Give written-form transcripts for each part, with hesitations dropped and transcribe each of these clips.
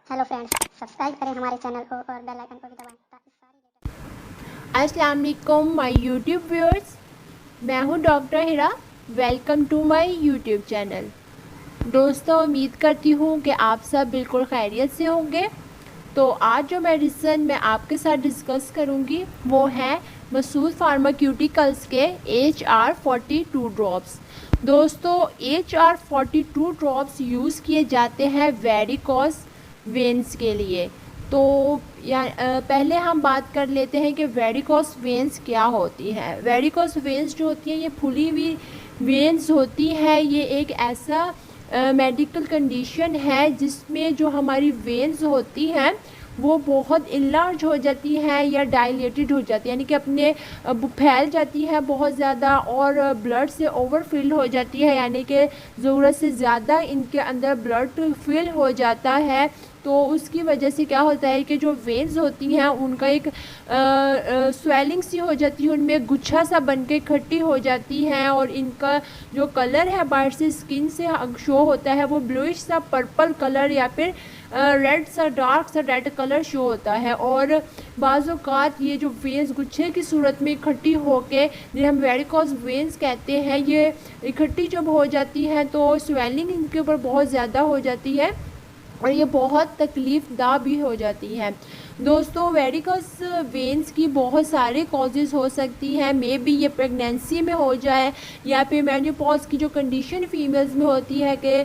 Hello friends, subscribe करें हमारे channel को और बेल आइकन को भी दबाएं ताकि सारी अस्सलाम वालेकुम माय यूट्यूब व्यूअर्स। मैं हूं doctor Hira. Welcome to my YouTube channel. दोस्तों, उम्मीद करती हूं कि आप सब बिल्कुल खैरियत से होंगे। तो आज जो मेडिसिन मैं आपके साथ डिस्कस करूंगी वो है मसूद फार्माक्यूटिकल्स के HR42 ड्रॉप्स। दोस्तों, HR42 ड्रॉप्स यूज़ किए जाते हैं वेरिकोस वेन्स के लिए। तो पहले हम बात कर लेते हैं कि वेरिकोस वेन्स क्या होती हैं। वेरिकोस वेन्स जो होती हैं ये फुली हुई वेन्स होती है। ये एक ऐसा मेडिकल कंडीशन है जिसमें जो हमारी वेन्स होती हैं वो बहुत इनलार्ज हो जाती है या डायलेटेड हो जाती है, यानी कि अपने फैल जाती है बहुत ज़्यादा और ब्लड से ओवरफिल हो जाती है, यानी कि ज़रूरत से ज़्यादा इनके अंदर ब्लड फिल हो जाता है। तो उसकी वजह से क्या होता है कि जो वेन्स होती हैं उनका एक स्वेलिंग सी हो जाती है, उनमें गुच्छा सा बन के इकट्ठी हो जाती हैं और इनका जो कलर है बाहर से स्किन से शो होता है वो ब्लूइश सा पर्पल कलर या फिर रेड सा डार्क सा रेड कलर शो होता है। और बाज़ औक़ात ये जो वेन्स गुच्छे की सूरत में इकट्ठी होके जिन्हें हम वेरिकोस वेन्स कहते हैं, ये इकट्ठी जब हो जाती हैं तो स्वेलिंग इनके ऊपर बहुत ज़्यादा हो जाती है और ये बहुत तकलीफ़दा भी हो जाती है। दोस्तों, वेरिकोस वेन्स की बहुत सारे कॉजेज़ हो सकती हैं। मे बी ये प्रेगनेंसी में हो जाए या फिर मेनोपॉज की जो कंडीशन फीमेल्स में होती है कि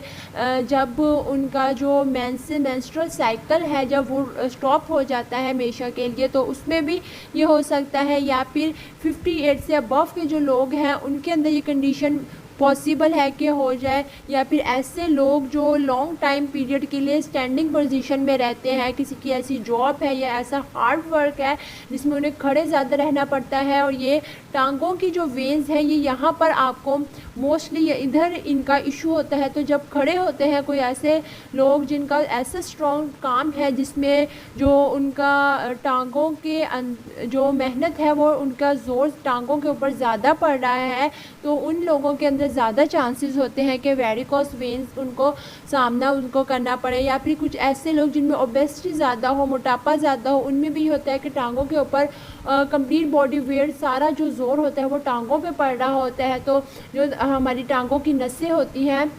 जब उनका जो मेंस्ट्रुअल साइकिल है जब वो स्टॉप हो जाता है हमेशा के लिए, तो उसमें भी ये हो सकता है। या फिर 58 से अबव के जो लोग हैं उनके अंदर ये कंडीशन पॉसिबल है कि हो जाए। या फिर ऐसे लोग जो लॉन्ग टाइम पीरियड के लिए स्टैंडिंग पोजीशन में रहते हैं, किसी की ऐसी जॉब है या ऐसा हार्ड वर्क है जिसमें उन्हें खड़े ज़्यादा रहना पड़ता है और ये टांगों की जो वेन्स हैं ये यहाँ पर आपको मोस्टली इधर इनका इशू होता है। तो जब खड़े होते हैं कोई ऐसे लोग जिनका ऐसा स्ट्रॉन्ग काम है जिसमें जो उनका टांगों के जो मेहनत है वो उनका ज़ोर टांगों के ऊपर ज़्यादा पड़ रहा है, तो उन लोगों के अंदर ज़्यादा चांसेस होते हैं कि वेरिकोस वेन्स उनको सामना उनको करना पड़े। या फिर कुछ ऐसे लोग जिनमें ओबेसिटी ज़्यादा हो, मोटापा ज़्यादा हो, उनमें भी होता है कि टांगों के ऊपर कंप्लीट बॉडी वेट सारा जो ज़ोर होता है वो टांगों पे पड़ रहा होता है। तो जो हमारी टांगों की नसें होती हैं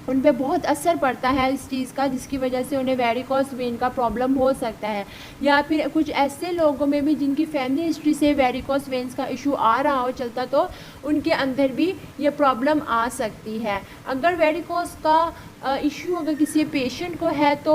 उन पे बहुत असर पड़ता है इस चीज़ का, जिसकी वजह से उन्हें वेरिकोस वेन का प्रॉब्लम हो सकता है। या फिर कुछ ऐसे लोगों में भी जिनकी फैमिली हिस्ट्री से वेरिकोस वेन्स का इशू आ रहा हो चलता, तो उनके अंदर भी ये प्रॉब्लम आ सकती है। अगर वेरिकोस का इशू अगर किसी पेशेंट को है तो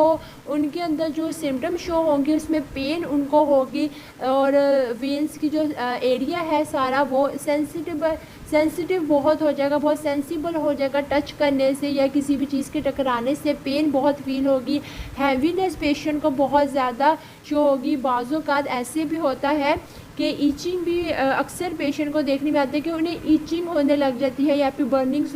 उनके अंदर जो सिम्टम शो होंगे उसमें पेन उनको होगी और वेन्स की जो एरिया है सारा वो सेंसिटिव बहुत हो जाएगा, बहुत सेंसिबल हो जाएगा। टच करने से या किसी भी चीज़ के टकराने से पेन बहुत फील होगी। हैवीनेस पेशेंट को बहुत ज़्यादा शो होगी। बाज़ों का ऐसे भी होता है कि ईचिंग भी अक्सर पेशेंट को देखने में आते हैं कि उन्हें ईचिंग होने लग जाती है या फिर बर्निंग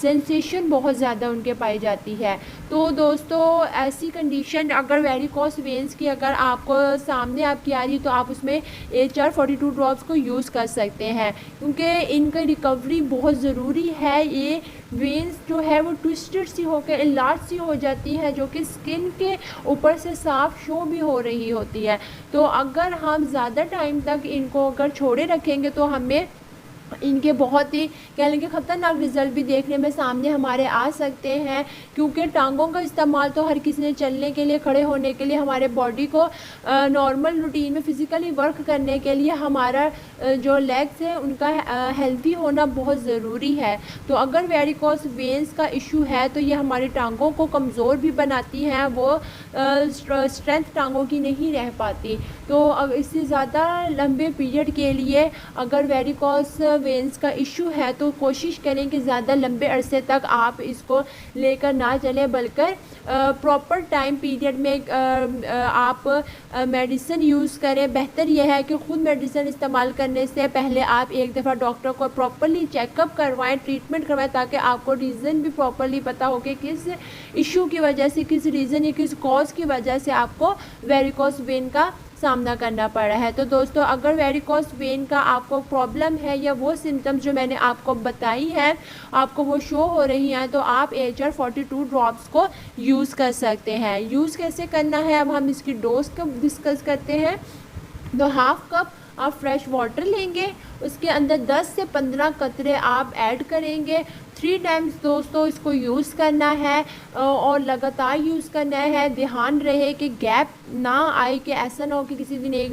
सेंसेशन बहुत ज़्यादा उनके पाई जाती है। तो दोस्तों, ऐसी कंडीशन अगर वेरिकोस वेन्स की अगर आपको सामने आपकी आ रही तो आप उसमें HR42 ड्रॉप्स को यूज़ कर सकते हैं, क्योंकि इनका रिकवरी बहुत ज़रूरी है। ये वेन्स जो है वो ट्विस्टेड सी होकर इनलार्ज सी हो जाती है जो कि स्किन के ऊपर से साफ शो भी हो रही होती है। तो अगर हम ज़्यादा टाइम तक इनको अगर छोड़े रखेंगे तो हमें इनके बहुत ही कह लें कि ख़तरनाक रिज़ल्ट भी देखने में सामने हमारे आ सकते हैं, क्योंकि टांगों का इस्तेमाल तो हर किसी ने चलने के लिए, खड़े होने के लिए, हमारे बॉडी को नॉर्मल रूटीन में फ़िज़िकली वर्क करने के लिए हमारा जो लेग्स है उनका हेल्दी होना बहुत ज़रूरी है। तो अगर वेरिकोस वेन्स का इशू है तो ये हमारी टांगों को कमज़ोर भी बनाती हैं, वो स्ट्रेंथ टांगों की नहीं रह पाती। तो इससे ज़्यादा लंबे पीरियड के लिए अगर वेरिकोस वेन्स का इशू है तो कोशिश करें कि ज़्यादा लंबे अरसे तक आप इसको लेकर ना चलें, बल्कि प्रॉपर टाइम पीरियड में आप मेडिसिन यूज़ करें। बेहतर यह है कि ख़ुद मेडिसिन इस्तेमाल करने से पहले आप एक दफ़ा डॉक्टर को प्रॉपरली चेकअप करवाएं, ट्रीटमेंट करवाएं, ताकि आपको रीज़न भी प्रॉपरली पता हो कि किस इशू की वजह से, किस रीज़न या किस कॉज की वजह से आपको वेरिकोस वेन का सामना करना पड़ा है। तो दोस्तों अगर वेरिकोस वेन का आपको प्रॉब्लम है या वो सिम्टम्स जो मैंने आपको बताई है आपको वो शो हो रही हैं तो आप AHR42 ड्रॉप्स को यूज़ कर सकते हैं। यूज़ कैसे करना है अब हम इसकी डोज को डिस्कस करते हैं। तो हाफ कप आप फ्रेश वाटर लेंगे, उसके अंदर 10 से 15 कतरे आप ऐड करेंगे। 3 टाइम्स दोस्तों इसको यूज़ करना है और लगातार यूज़ करना है। ध्यान रहे कि गैप ना आए, कि ऐसा ना हो कि किसी दिन एक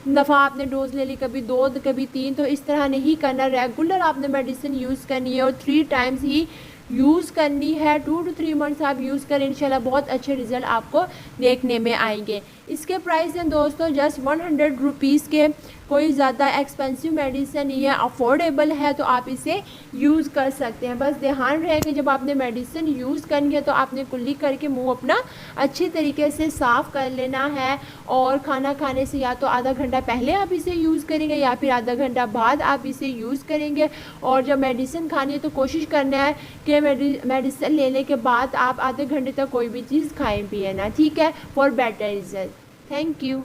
दफ़ा आपने डोज ले ली, कभी 2 कभी 3, तो इस तरह नहीं करना। रेगुलर आपने मेडिसिन यूज़ करनी है और 3 टाइम्स ही यूज़ करनी है। 2 to 3 मंथ्स आप यूज़ करें, इंशाल्लाह बहुत अच्छे रिज़ल्ट आपको देखने में आएंगे। इसके प्राइस हैं दोस्तों जस्ट 100 रुपीज़ के, कोई ज़्यादा एक्सपेंसिव मेडिसिन नहीं है, अफोर्डेबल है, तो आप इसे यूज़ कर सकते हैं। बस ध्यान रहे कि जब आपने मेडिसिन यूज़ करनी है तो आपने कुल्ली करके मुंह अपना अच्छी तरीके से साफ़ कर लेना है और खाना खाने से या तो आधा घंटा पहले आप इसे यूज़ करेंगे या फिर आधा घंटा बाद आप इसे यूज़ करेंगे। और जब मेडिसिन खानी है तो कोशिश करना है कि मेडिसिन लेने के बाद आप आधे घंटे तक कोई भी चीज़ खाएं पिए ना, ठीक है, for better result. Thank you.